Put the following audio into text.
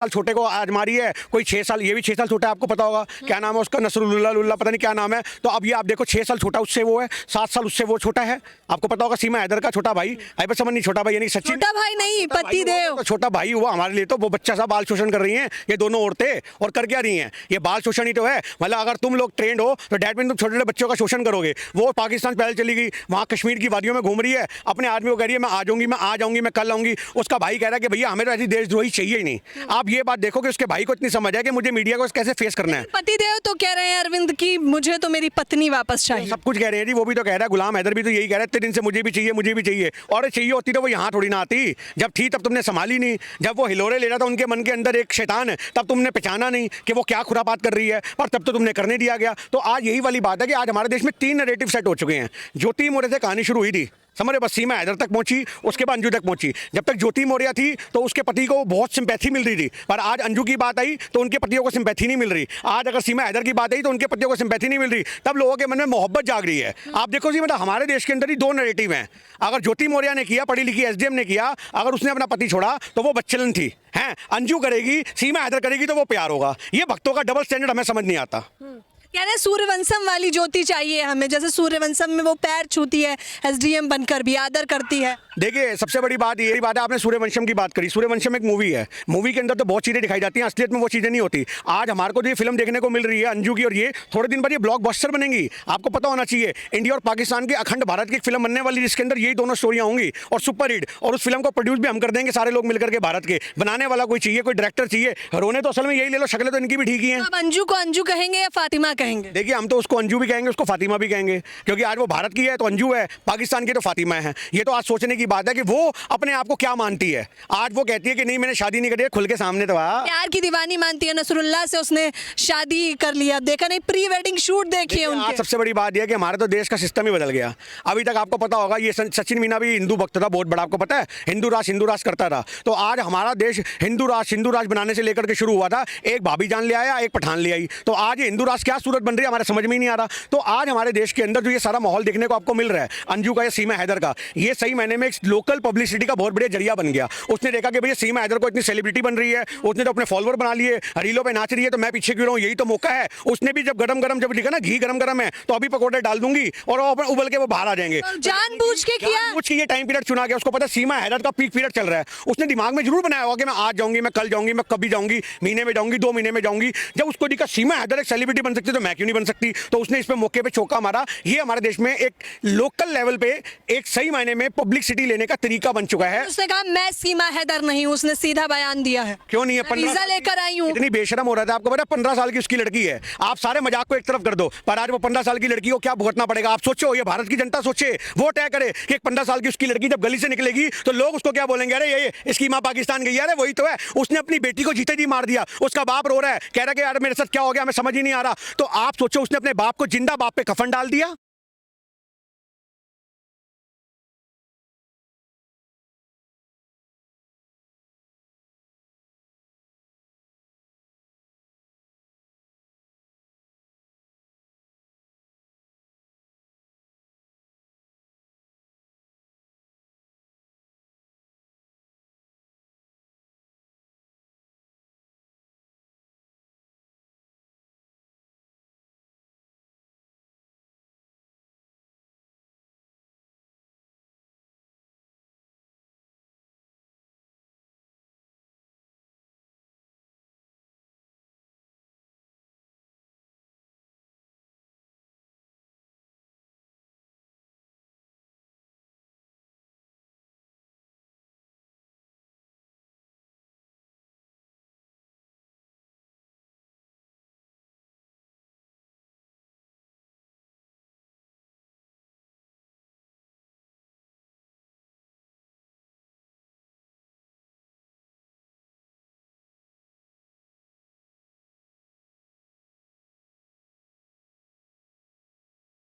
साल छोटे को आज मारी है, कोई 6 साल, ये भी 6 साल छोटा है, आपको पता होगा क्या नाम है उसका, नसरुल्ला लुल्ला पता नहीं क्या नाम है। तो अब ये आप देखो 6 साल छोटा उससे वो है, 7 साल उससे वो छोटा है, आपको पता होगा सीमा हैदर का छोटा भाई, आई समझ नहीं छोटा भाई यानी सचिन, छोटा भाई नहीं पति देव, तो छोटा भाई हुआ हमारे लिए। तो वो बच्चा सा बाल शोषण कर रही हैं ये दोनों औरतें, और कर क्या रही हैं, ये बाल शोषण ही तो है। मतलब अगर तुम लोग ट्रेंड हो तो डैट मीन तुम छोटे छोटे बच्चों का शोषण करोगे। वो पाकिस्तान पहले चली गई, वहाँ कश्मीर की वादियों में घूम रही है, अपने आदमी को कह रही है मैं आ जाऊंगी, मैं आ जाऊंगी, मैं कल आऊंगी। उसका भाई कह रहा है कि भैया हमें तो ऐसी देशद्रोही चाहिए ही नहीं। आप ये बात देखो कि उसके भाई को इतनी समझ है कि मुझे मीडिया को कैसे फेस करना है। पति देव तो कह रहे हैं अरविंद की मुझे तो मेरी पत्नी वापस चाहिए, सब कुछ कह रहे हैं जी, वो भी तो कह रहा है, गुलाम हैदर भी तो यही कह रहा है इतने दिन से मुझे भी चाहिए, मुझे भी चाहिए। और चाहिए होती तो वो यहाँ थोड़ी ना आती, जब थी तब तुमने संभाली नहीं। जब वो हिलोरे ले रहा था उनके मन के अंदर एक शैतान है, तब तुमने पहचाना नहीं कि वो क्या खुरापात कर रही है, पर तब तो तुमने करने दिया गया। तो आज यही वाली बात है कि आज हमारे देश में 3 नैरेटिव सेट हो चुके हैं। ज्योति मौर्य से कहानी शुरू हुई थी, समझ रहे, बस सीमा हैदर तक पहुंची, उसके बाद अंजू तक पहुंची। जब तक ज्योति मौर्य थी तो उसके पति को बहुत सिंपैथी मिल रही थी, पर आज अंजू की बात आई तो उनके पतियों को सिंपैथी नहीं मिल रही। आज अगर सीमा हैदर की बात आई तो उनके पतियों को सिंपैथी नहीं मिल रही, तब लोगों के मन में मोहब्बत जाग रही है। आप देखो जी, मतलब हमारे देश के अंदर ही 2 नैरेटिव हैं। अगर ज्योति मौर्य ने किया, पढ़ी लिखी एसडीएम ने किया, अगर उसने अपना पति छोड़ा तो वो बच्चलन थी, हैं अंजू करेगी, सीमा हैदर करेगी तो वो प्यार होगा। ये भक्तों का डबल स्टैंडर्ड हमें समझ नहीं आता। कह रहे सूर्यवंशम वाली ज्योति चाहिए हमें, जैसे सूर्यवंशम में वो पैर छूती है एसडीएम बनकर भी आदर करती है। देखिए सबसे बड़ी बात यही बात है, आपने सूर्यवंशम की बात करी। सूर्यवंशम एक मूवी है, मूवी के अंदर तो बहुत चीज़ें दिखाई जाती हैं, असलियत में वो चीज़ें नहीं होती। आज हमारे को जो ये फिल्म देखने को मिल रही है अंजू की, और ये थोड़े दिन बाद ये ब्लॉकबस्टर बनेंगी। आपको पता होना चाहिए इंडिया और पाकिस्तान की अखंड भारत की एक फिल्म बनने वाली, जिसके अंदर यही दोनों स्टोरियाँ होंगी और सुपर हिट। और उस फिल्म को प्रोड्यूस भी हम कर देंगे सारे लोग मिलकर के। भारत के बनाने वाला कोई चाहिए, कोई डायरेक्टर चाहिए। रोने तो असल में यही ले लो, शक्लें तो इनकी भी ठीक ही हैं। अब अंजू को अंजू कहेंगे या फातिमा कहेंगे? देखिए हम तो उसको अंजू भी कहेंगे, उसको फातिमा भी कहेंगे, क्योंकि आज वो भारत की है तो अंजू है, पाकिस्तान की तो फातिमा है। ये तो आज सोचने की बात है कि वो अपने आप को क्या मानती है। आज वो कहती है कि नहीं मैंने शादी नहीं करी है, खुल के सामने तो प्यार की दीवानी मानती है, नसरुल्ला से उसने शादी कर लिया, देखा नहीं प्री वेडिंग शूट देखिए उनके। सबसे बड़ी बात यह है कि हमारे तो देश का सिस्टम ही बदल गया। अभी तक आपको पता होगा ये सचिन मीना भी हिंदू भक्त था बहुत बड़ा, आपको पता है, हिंदू राज करता था। तो आज हमारा देश हिंदू राज बनाने से लेकर के शुरू हुआ था, एक भाभी जान ले आया, एक पठान ले आई। तो आज ये हिंदू राज क्या सूरत बन रही है हमारे समझ में ही नहीं आ रहा। तो आज हमारे देश के अंदर जो ये सारा माहौल देखने को आपको मिल रहा है अंजू का या सीमा हैदर का, ये सही मायने में एक लोकल पब्लिसिटी का बहुत बढ़िया जरिया बन गया। उसने देखा कि भैया सीमा हैदर को इतनी सेलिब्रिटी बन रही है, उसने तो अपने फॉलोअर बना लिए, रीलों पे नाच रही है, तो मैं पीछे क्यों रहूं, यही तो मौका है। उसने भी जब गरम जब लिखा ना घी गरम है तो अभी पकौड़े डाल दूंगी और उबल के वो बाहर आ जाएंगे। जानबूझ के किया, ये टाइम पीरियड चुना गया। उसको पता सीमा हैदर का पीक पीरियड चल रहा है, उसने दिमाग में जरूर बनाया होगा कि मैं आज जाऊंगी, मैं कल जाऊंगी, मैं कभी जाऊंगी, महीने में जाऊंगी, 2 महीने में जाऊंगी। जब उसको दिखा सीमा हैदर एक सेलिब्रिटी बन सकती है तो मैं क्यों नहीं बन सकती, तो उसने इस पे मौके पे चौका मारा। ये हमारे देश में एक लोकल लेवल पे एक सही मायने में पब्लिसिटी लेने का तरीका बन चुका है। उसने कहा मैं सीमा हैदर नहीं हूं, उसने सीधा बयान दिया है। क्यों नहीं है, 15 लेकर आई हूं। इतनी बेशरम हो रहा था। आपको पता है 15 साल की उसकी लड़की है। आप सारे मजाक को एक तरफ कर दो, पर आज वो 15 साल की लड़की को क्या भुगतना पड़ेगा। आप सोचो, ये भारत की जनता सोचे, वो तय करे कि एक 15 साल की उसकी लड़की जब गली से निकलेगी तो लोग उसको क्या बोलेंगे, अरे ये इसकी माँ पाकिस्तान गई, अरे वही तो है, उसने अपनी बेटी को जीते जी मार दिया। उसका बाप रो रहा है, कह रहा है कि यार मेरे साथ क्या हो गया, हमें समझ ही नहीं आ रहा। तो आप सोचो, उसने अपने बाप को जिंदा बाप पे कफन डाल दिया।